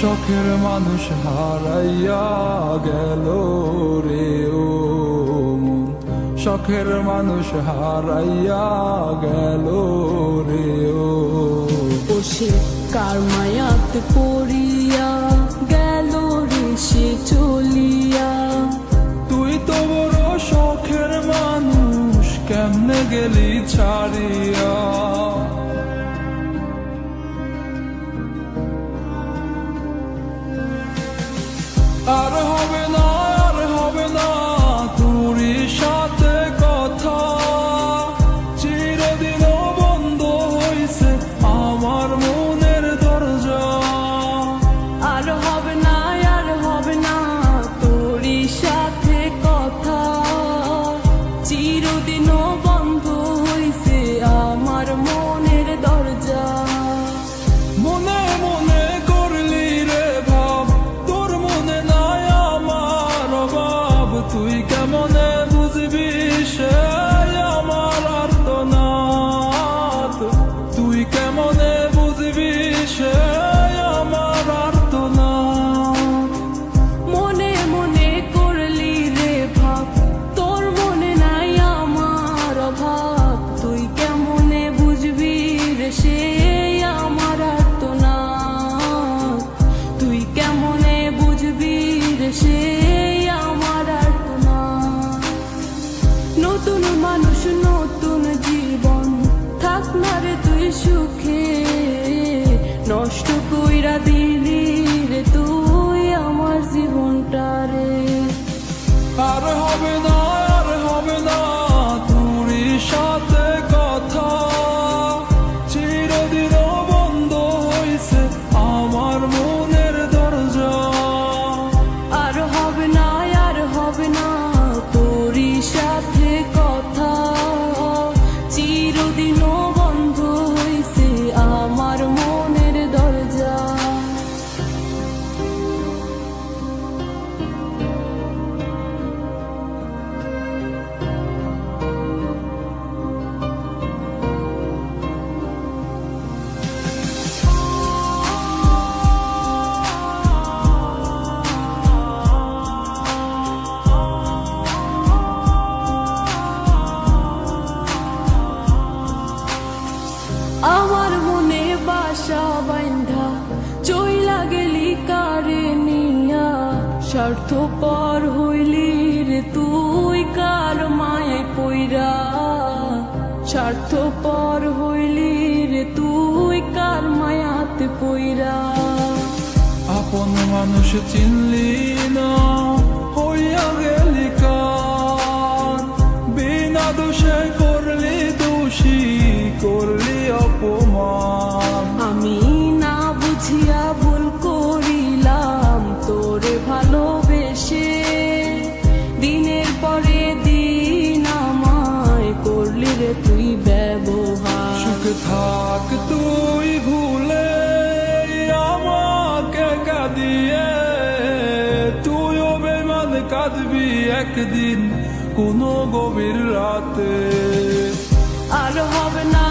শখের মানুষ হারাইয়া গেল রে ও মন, শখের মানুষ হারাইয়া গেল রে ও। সে কার মায়াতে পড়িয়া গেল রে সে চলিয়া। তুই তো বড় শখের মানুষ, কেমনে গেলি ছাড়িয়া। আর হবে না, আর হবে না তোরই সাথে কথা, চিরদিন বন্ধ হইছে আমার মনের দরজা। আর হবে না, আর হবে না তোরই সাথে কথা, চিরদিনও বন্ধ হইছে আমার মনের দরজা। মনে মনে করলি রে ভাব, তোর মনে নাই আমার অভাব। তুই কেমনে বুঝবি সে আমার আর্তনাদ, তুই কেমনে বুঝবি সে আমার আর্তনাদ। মনে মনে করলি রে ভাব, তোর মনে নাই আমার অভাব। তুই কেমনে বুঝবি রে সে আমার আর্তনাদ, তুই কেমনে বুঝবি রে সে আমার আর্তনাদ। নতুন মানুষ নতুন জীবন, থাক না রে তুই সুখে, নষ্ট কইরা দিলি রে তুই আমার জীবনটা রে। আর হবে না, আর হবে না তোরই সাথে কথা, চিরদিন বন্ধ হইছে আমার মনের দরজা। আর হবে না, আর হবে না তোরই সাথে কথা, চিরদিনও বন্ধ হইছে আমার মনের দরজা। আমার মনে বাসা বাইন্ধা চইলা গেলি কারে নিয়া, স্বার্থপর হইলি রে তুই কার মায়ায় পইরা। স্বার্থপর হইলি রে তুই কার মায়াতে পইরা। আপন মানুষ চিনলি না, হইয়া গেলি কার, বিনা দোষে করলি দোষী, করলি অপমান। আমি না বুঝিয়া ভুল করিলাম তোরে ভালোবেসে, দিনের পরে দিন আমায় করলি রে তুই ব্যবহার। সুখে থাক তুই ভুলে আমাকে কাঁদিয়ে, তুইও বেমান কাঁদবি একদিন কোনো গভীর রাতে। আর হবে না,